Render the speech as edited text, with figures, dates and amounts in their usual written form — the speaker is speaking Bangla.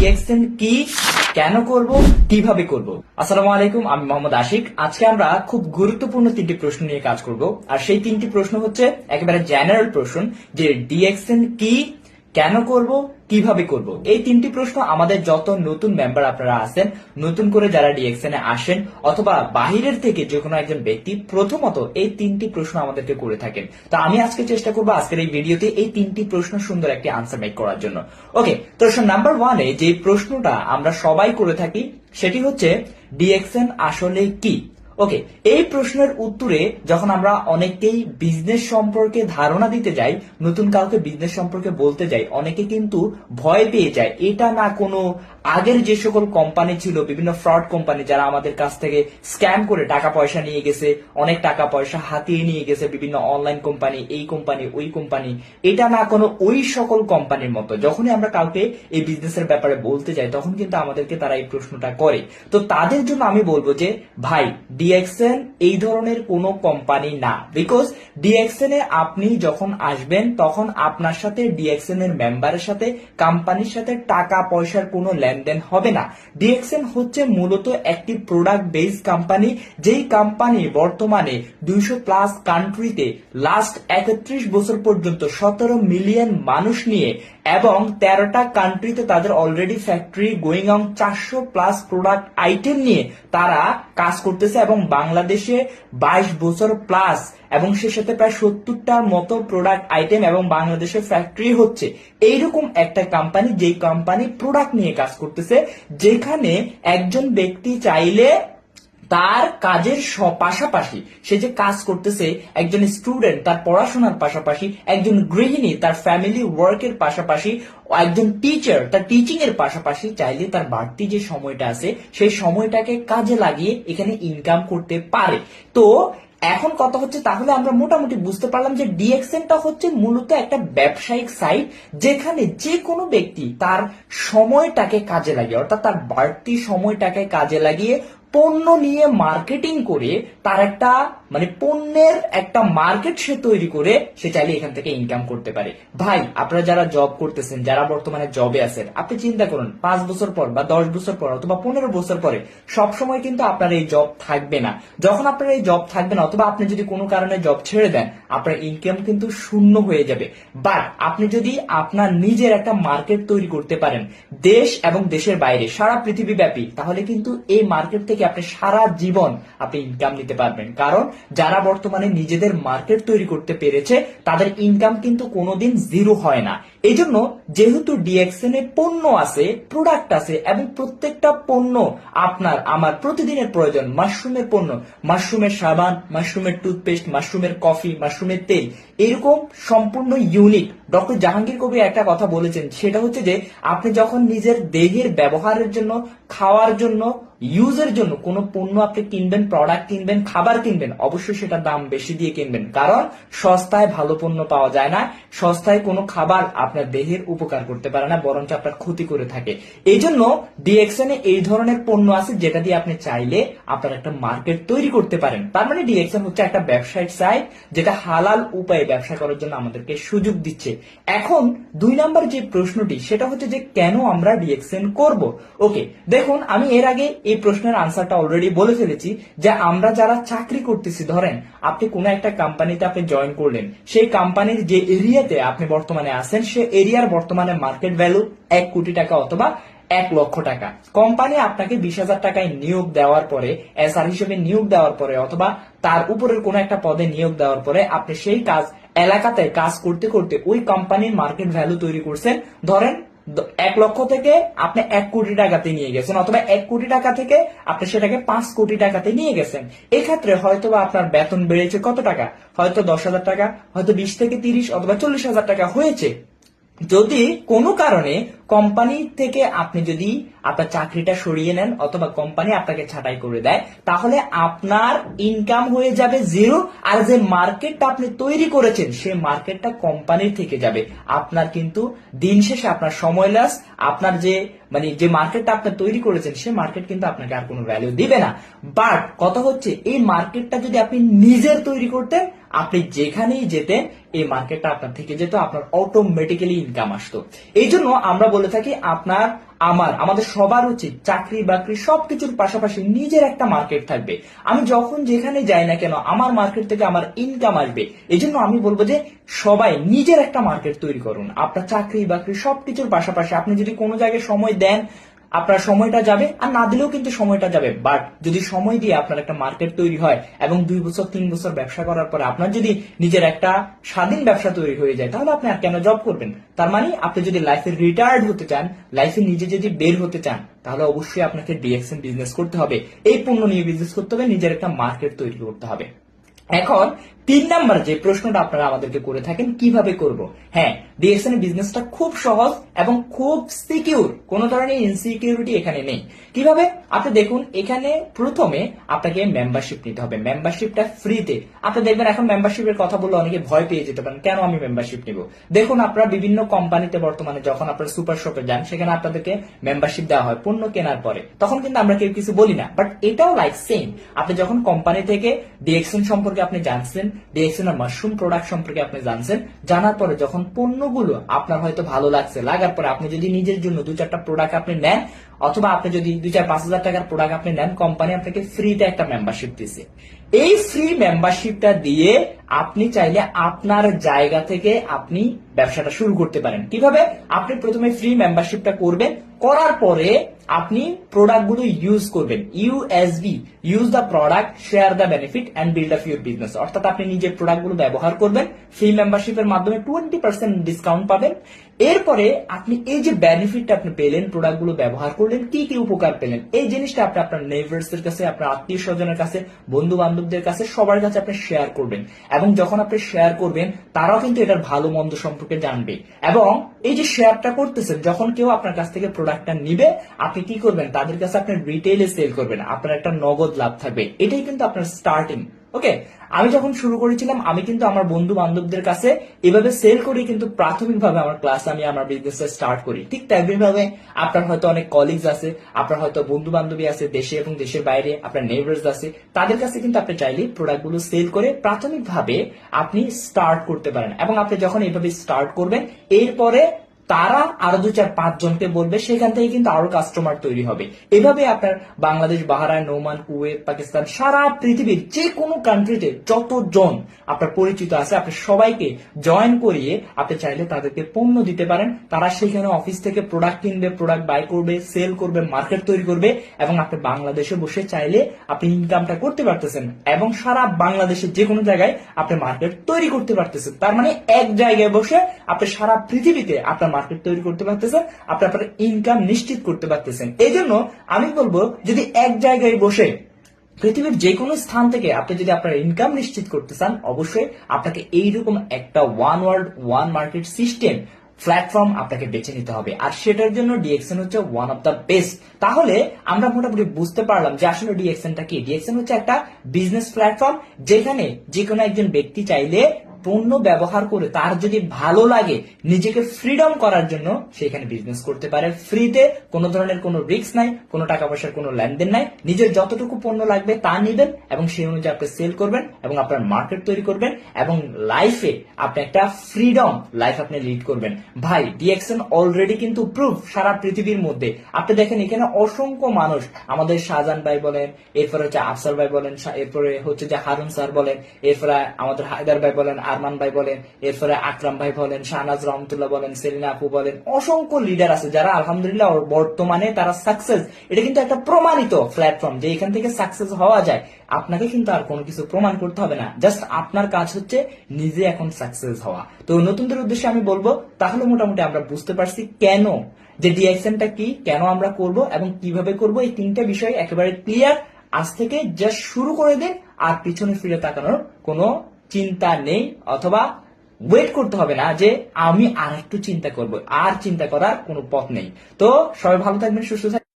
ডিএক্সএন কি, কেন করব, কিভাবে করব। আসসালামু আলাইকুম, আমি মোহাম্মদ আশিক। আজকে আমরা খুব গুরুত্বপূর্ণ তিনটি প্রশ্ন নিয়ে কাজ করব। আর সেই তিনটি প্রশ্ন হচ্ছে একেবারে জেনারেল প্রশ্ন, যে ডিএক্সএন কি, কেন করব, কিভাবে করব। এই তিনটি প্রশ্ন আমাদের যত নতুন মেম্বার আপনারা আছেন, নতুন করে যারা ডিএক্সএন এ আসেন, অথবা বাহিরের থেকে যে কোনো একজন ব্যক্তি প্রথমত এই তিনটি প্রশ্ন আমাদেরকে করে থাকেন। তো আমি আজকে চেষ্টা করবো আজকের এই ভিডিওতে এই তিনটি প্রশ্ন সুন্দর একটি আনসার মেক করার জন্য। ওকে, তো নাম্বার ওয়ানে যে প্রশ্নটা আমরা সবাই করে থাকি সেটি হচ্ছে ডিএক্সএন আসলে কি। ওকে, এই প্রশ্নের উত্তরে যখন আমরা অনেকেই বিজনেস সম্পর্কে ধারণা দিতে যাই, নতুন কাউকে বিজনেস সম্পর্কে বলতে যাই, অনেকে কিন্তু ভয় পেয়ে যায়। এটা না কোনো আগের যে সকল কোম্পানি ছিল, বিভিন্ন ফ্রড কোম্পানি যারা আমাদের কাছ থেকে স্ক্যাম করে টাকা পয়সা নিয়ে গেছে, অনেক টাকা পয়সা হাতিয়ে নিয়ে গেছে, বিভিন্ন অনলাইন কোম্পানি, এই কোম্পানি, ওই কোম্পানি, এটা না কোনো ওই সকল কোম্পানির মতো। যখনই আমরা কাউকে এই বিজনেসের ব্যাপারে বলতে যাই তখন কিন্তু আমাদেরকে তারা এই প্রশ্নটা করে। তো তাদের জন্য আমি বলবো যে ভাই, ডিএক্সএন এই ধরনের কোনো কোম্পানি না। বিকজ ডিএক্সএন এ আপনি যখন আসবেন তখন আপনার সাথে ডিএক্সএন এর মেম্বারের সাথে, কোম্পানির সাথে টাকা পয়সার কোনো লেনদেন হবে না। ডিএক্সএন হচ্ছে মূলত একটি প্রোডাক্ট বেসড কোম্পানি, যেই কোম্পানি বর্তমানে 200+ কান্ট্রিতে লাস্ট 31 বছর পর্যন্ত 17 মিলিয়ন মানুষ নিয়ে এবং 13টা কান্ট্রিতে তাদের already factory going on, 400+ product item নিয়ে তারা কাজ করতেছে এবং বাংলাদেশে 22 বছর প্লাস, এবং সে সাথে প্রায় 70টার মতো প্রোডাক্ট আইটেম এবং বাংলাদেশে ফ্যাক্টরি হচ্ছে। এইরকম একটা কোম্পানি, যেই কোম্পানি প্রোডাক্ট নিয়ে কাজ করতেছে, যেখানে একজন ব্যক্তি চাইলে তার কাজের পাশাপাশি, সে যে কাজ করতেছে, একজন স্টুডেন্ট তার পড়াশোনার পাশাপাশি, একজন গৃহিণী তার ফ্যামিলি ওয়ার্কের পাশাপাশি, একজন টিচার তার টিচিং এর পাশাপাশি চাইলে তার বাড়তি যে সময়টা আছে সেই সময়টাকে কাজে লাগিয়ে এখানে ইনকাম করতে পারে। তো এখন কথা হচ্ছে, তাহলে আমরা মোটামুটি বুঝতে পারলাম যে ডিএক্সএনটা হচ্ছে মূলত একটা ব্যবসায়িক সাইট, যেখানে যে কোনো ব্যক্তি তার সময়টাকে কাজে লাগিয়ে, অর্থাৎ তার বাড়তি সময়টাকে কাজে লাগিয়ে পণ্য নিয়ে মার্কেটিং করে তার একটা পণ্যের একটা মার্কেট সে তৈরি করে সে চাইলে এখান থেকে ইনকাম করতে পারে। ভাই, আপনারা যারা জব করতেছেন, যারা বর্তমানে জবে আছেন, আপনি চিন্তা করুন 5 বছর পর বা 10 বছর পর অথবা 15 বছর পরে সবসময় কিন্তু আপনার এই জব থাকবে না। যখন আপনার এই জব থাকবে না, অথবা আপনি যদি কোনো কারণে জব ছেড়ে দেন, আপনার ইনকাম কিন্তু শূন্য হয়ে যাবে। বাট আপনি যদি আপনার নিজের একটা মার্কেট তৈরি করতে পারেন দেশ এবং দেশের বাইরে, সারা পৃথিবী ব্যাপী, তাহলে কিন্তু এই মার্কেট থেকে আপনি সারা জীবন আপনি ইনকাম নিতে পারবেন। কারণ যারা বর্তমানে নিজেদের মার্কেট তৈরি করতে পেরেছে তাদের ইনকাম কিন্তু কোনোদিন জিরো হয় না। এই জন্য যেহেতু ডিএক্সএন এ পণ্য আছে, প্রোডাক্ট আছে, এবং প্রত্যেকটা পণ্য আপনার আমার প্রতিদিনের প্রয়োজন। মাশরুমের পণ্য, মাশরুমের সাবান, মাশরুমের টুথপেস্ট, মাশরুমের কফি, মাশরুমের তেল, এরকম সম্পূর্ণ ইউনিক। ডক্টর জাহাঙ্গীর কবির একটা কথা বলেছেন, সেটা হচ্ছে যে আপনি যখন নিজের দেহের ব্যবহারের জন্য, খাওয়ার জন্য, ইউজের জন্য কোন পণ্য আপনি কিনবেন, প্রোডাক্ট কিনবেন, খাবার কিনবেন, অবশ্যই সেটা দাম বেশি দিয়ে কিনবেন। কারণ সস্তায় ভালো পণ্য পাওয়া যায় না। সস্তায় কোনো খাবার আপনার দেহের উপকার করতে পারে না, বরঞ্চ আপনার ক্ষতি করে থাকে। এই জন্য ডিএক্সএন এ এই ধরনের পণ্য আছে যেটা দিয়ে আপনি চাইলে আপনার একটা মার্কেট তৈরি করতে পারেন। তার মানে ডিএক্সএন হচ্ছে একটা ব্যবসায়িক সাইট যেটা হালাল উপায়ে ব্যবসা করার জন্য আমাদেরকে সুযোগ দিচ্ছে। এখন 2 নাম্বার যে প্রশ্নটি, সেটা হচ্ছে যে কেন আমরা ডিএক্সএন করব। ওকে, দেখুন, আমি এর আগে এই প্রশ্নের আনসারটা অলরেডি বলে ফেলেছি যে আমরা যারা চাকরি করতেছি, ধরেন আপনি কোনো একটা কোম্পানিতে আপনি জয়েন করলেন, সেই কোম্পানির যে এরিয়াতে আপনি বর্তমানে আছেন সে এরিয়ার বর্তমানে মার্কেট ভ্যালু 1 কোটি টাকা অথবা 1 লক্ষ টাকা। কোম্পানি আপনাকে 20,000 টাকায় নিয়োগ দেওয়ার পরে, এসআর হিসেবে নিয়োগ দেওয়ার পরে, অথবা তার উপরের কোন একটা পদে নিয়োগ দেওয়ার পরে আপনি সেই কাজ এলাকাতে কাজ করতে করতে ওই কোম্পানির মার্কেট ভ্যালু তৈরি করছেন। ধরেন 1 লক্ষ থেকে আপনি 1 কোটি টাকাতে নিয়ে গেছেন, অথবা 1 কোটি টাকা থেকে আপনি সেটাকে 5 কোটি টাকাতে নিয়ে গেছেন। এক্ষেত্রে হয়তো আপনার বেতন বেড়েছে কত টাকা, হয়তো 10,000 টাকা, হয়তো 20 থেকে 30 অথবা 40,000 টাকা হয়েছে। যদি কোনো কারণে কোম্পানি থেকে আপনি যদি আপনার চাকরিটা সরিয়ে নেন অথবা কোম্পানি আপনাকে ছাঁটাই করে দেয়, তাহলে আপনার ইনকাম হয়ে যাবে জিরো, আর যে মার্কেটটা আপনি তৈরি করেছেন সেই মার্কেটটা কোম্পানির থেকে যাবে। আপনার কিন্তু দিন শেষে আপনার সময় লস, আপনার যে মার্কেটটা আপনি তৈরি করেছেন সেই মার্কেট কিন্তু আপনাকে আর কোনো ভ্যালু দিবে না। বাট কথা হচ্ছে, এই মার্কেটটা যদি আপনি নিজের তৈরি করতেন, আপনি যেখানেই যেতেন এই মার্কেটটা আপনার থেকে যেত, আপনার অটোমেটিক্যালি ইনকাম আসতো। এই জন্য আমরা বলে থাকি আমাদের সবার উচিত চাকরি বাকরি সবকিছুর পাশাপাশি নিজের একটা মার্কেট থাকবে। আমি যখন যেখানে যাই না কেন আমার মার্কেট থেকে আমার ইনকাম আসবে। এই জন্য আমি বলবো যে সবাই নিজের একটা মার্কেট তৈরি করুন। আপনার চাকরি বাকরি সবকিছুর পাশাপাশি আপনি যদি কোনো জায়গায় সময় দেন আপনার সময়টা যাবে, আর না দিলেও কিন্তু সময়টা যাবে। বাট যদি সময় দিয়ে আপনার একটা মার্কেট তৈরি হয় এবং 2 বছর 3 বছর ব্যবসা করার পরে আপনার যদি নিজের একটা স্বাধীন ব্যবসা তৈরি হয়ে যায়, তাহলে আপনি আর কেন জব করবেন? তার মানে আপনি যদি লাইফে রিটায়ার্ড হতে চান, লাইফে নিজে যদি বের হতে চান, তাহলে অবশ্যই আপনাকে ডিএক্সএন বিজনেস করতে হবে। এই পণ্য নিয়ে বিজনেস করতে হবে, নিজের একটা মার্কেট তৈরি করতে হবে। এখন 3 নাম্বার যে প্রশ্নটা আপনারা আমাদেরকে করে থাকেন, কিভাবে করব? হ্যাঁ, ডিএক্সএন বিজনেসটা খুব সহজ এবং খুব সিকিউর, কোনো ধরনের ইনসিকিউরিটি এখানে নেই। কিভাবে? আপনি দেখুন, এখানে প্রথমে আপনাকে মেম্বারশিপ নিতে হবে। মেম্বারশিপটা ফ্রিতে। আপনি দেখবেন এখন মেম্বারশিপের কথা বললে অনেকে ভয় পেয়ে যেতে পারেন, কেন আমি মেম্বারশিপ নিব? দেখুন, আপনারা বিভিন্ন কোম্পানিতে বর্তমানে যখন আপনারা সুপার শপে যান, সেখানে আপনাদেরকে মেম্বারশিপ দেওয়া হয় পণ্য কেনার পরে, তখন কিন্তু আমরা কেউ কিছু বলি না। বাট এটাও লাইক সেম, আপনি যখন কোম্পানি থেকে ডিএক্সএন সম্পর্কে আপনি জানছেন, ডিএক্সএন আর মাশরুম প্রোডাক্ট সম্পর্কে আপনি জানছেন, জানার পরে যখন পণ্যগুলো আপনার হয়তো ভালো লাগছে, লাগার পরে আপনি যদি নিজের জন্য 2-4টা প্রোডাক্ট আপনি নেন, অথবা আপনি যদি 2-4-5 হাজার টাকার প্রোডাক্ট আপনি নেন, কোম্পানি আপনাকে ফ্রিতে একটা মেম্বারশিপ দিচ্ছে। এই ফ্রি মেম্বারশিপটা দিয়ে আপনি চাইলে আপনার জায়গা থেকে আপনি ব্যবসাটা শুরু করতে পারেন। কিভাবে? আপনি প্রথমে ফ্রি মেম্বারশিপটা করবেন, করার পরে আপনি প্রোডাক্টগুলো ইউজ করবেন। USB, use the product, share the benefit and build up your business. অর্থাৎ আপনি নিজের প্রোডাক্টগুলো ব্যবহার করবেন, ফ্রি মেম্বারশিপের মাধ্যমে 20% ডিসকাউন্ট পাবেন। এরপরে আপনি এই যে বেনিফিটটা আপনি পেলেন, প্রোডাক্টগুলো ব্যবহার করলেন, কি কি উপকার পেলেন, এই জিনিসটা আপনি আপনার নেইবারসের কাছে, আপনার আত্মীয় স্বজনের কাছে, বন্ধু বান্ধবদের কাছে, সবার কাছে আপনি শেয়ার করবেন। এবং যখন আপনি শেয়ার করবেন, তারাও কিন্তু এটার ভালো মন্দ সম্পর্কে জানবে। এবং এই যে শেয়ারটা করতেছেন, যখন কেউ আপনার কাছ থেকে প্রোডাক্টটা নিবে, আপনি কি করবেন? তাদের কাছে আপনি রিটেইলে সেল করবেন, আপনার একটা নগদ লাভ থাকবে। এটাই কিন্তু আপনার স্টার্টিং। ওকে, আমি যখন শুরু করেছিলাম, আমি কিন্তু আমার বন্ধু বান্ধবদের কাছে এভাবে সেল করে কিন্তু প্রাথমিকভাবে আমার ক্লাস, আমি আমার বিজনেস স্টার্ট করি। ঠিক তেমনিভাবে আপনার হয়তো অনেক কলিগস আছে, আপনার হয়তো বন্ধু বান্ধবী আছে দেশে এবং দেশের বাইরে, আপনার নেইবার্স আছে, তাদের কাছে কিন্তু আপনি চাইলে প্রোডাক্টগুলো সেল করে প্রাথমিকভাবে আপনি স্টার্ট করতে পারেন। এবং আপনি যখন এইভাবে স্টার্ট করবেন, এরপরে তারা আরো 2-4-5 জনকে বলবে, সেখান থেকে কিন্তু আরো কাস্টমার তৈরি হবে। এভাবে আপনার Bangladesh, Bahrain, Oman, Kuwait, Pakistan, সারা পৃথিবীর যে কোনো কান্ট্রিতে যতজন আপনার পরিচিত আছে, আপনি সবাইকে জয়েন করিয়ে আপনি চাইলে তাদেরকে পণ্য দিতে পারেন। তারা সেখানে অফিস থেকে প্রোডাক্ট কিনবে, প্রোডাক্ট বাই করবে, সেল করবে, মার্কেট তৈরি করবে, এবং আপনি বাংলাদেশে বসে চাইলে আপনি ইনকামটা করতে পারতেছেন এবং সারা বাংলাদেশের যে কোনো জায়গায় আপনি মার্কেট তৈরি করতে পারতেছেন। তার মানে এক জায়গায় বসে আপনি সারা পৃথিবীতে আপনার মার্কেট তৈরি করতে পারতেছেন, আপনি আপনার ইনকাম নিশ্চিত করতে পারতেছেন। এই জন্য আমি বলবো, যদি এক জায়গায় বসে পৃথিবীর যে কোনো স্থান থেকে আপনি যদি আপনার ইনকাম নিশ্চিত করতে চান, অবশ্যই আপনাকে এইরকম একটা one world one market system platform আপনাকে বেছে নিতে হবে। আর সেটার জন্য ডিএক্সএন হচ্ছে ওয়ান অফ দ্য বেস্ট। তাহলে আমরা মোটামুটি বুঝতে পারলাম যে আসলে ডিএক্সএনটা কি। ডিএক্সএন হচ্ছে একটা বিজনেস প্ল্যাটফর্ম, যেখানে যে কোনো একজন ব্যক্তি চাইলে পণ্য ব্যবহার করে তার যদি ভালো লাগে, নিজেকে ফ্রিডম করার জন্য সেখানে বিজনেস করতে পারে ফ্রিতে। কোনো ধরনের কোনো রিস্ক নাই, কোনো টাকা পয়সার কোনো লেনদেন নাই। নিজের যতটুকু পণ্য লাগবে তা নেবেন এবং সেই অনুযায়ী আপনি সেল করবেন এবং আপনার মার্কেট তৈরি করবেন এবং লাইফে আপনি একটা ফ্রিডম লাইফ আপনি লিড করবেন। ভাই, ডিএক্সএন অলরেডি কিন্তু প্রুফ সারা পৃথিবীর মধ্যে। আপনি দেখেন এখানে অসংখ্য মানুষ, আমাদের শাহজাহান ভাই বলেন, এরপরে হচ্ছে আফসার ভাই বলেন, এরপরে হচ্ছে যে হারুন স্যার বলেন, এরপরে আমাদের হায়দার ভাই বলেন, আরমান ভাই বলেন, এরপরে আকরাম ভাই বলেন, শাহনাজ রহমতুল্লাহ বলেন, সেলিনা আপু বলেন, অসংখ্য লিডার আছে যারা আলহামদুলিল্লাহ বর্তমানে তারা সাকসেস। এটা কিন্তু একটা প্রমাণিত প্ল্যাটফর্ম যে এখান থেকে সাকসেস হওয়া যায়। আপনাকে কিন্তু আর কোনো কিছু প্রমাণ করতে হবে না, জাস্ট আপনার কাজ হচ্ছে নিজে এখন সাকসেস হওয়া। তো নতুনদের উদ্দেশ্যে আমি বলবো, তাহলে মোটামুটি আমরা বুঝতে পারছি কেন যে ডিএক্সএনটা কি, কেন আমরা করব এবং কিভাবে করব। এই 3টা বিষয় একেবারে ক্লিয়ার। আজ থেকে জাস্ট শুরু করে দিন, আর পিছনে ফিরে তাকানোর কোনো চিন্তা নেই, অথবা ওয়েট করতে হবে না যে আমি আর একটু চিন্তা করব, আর চিন্তা করার কোনো পথ নেই। তো সবাই ভালো থাকবেন, সুস্থ থাকবেন।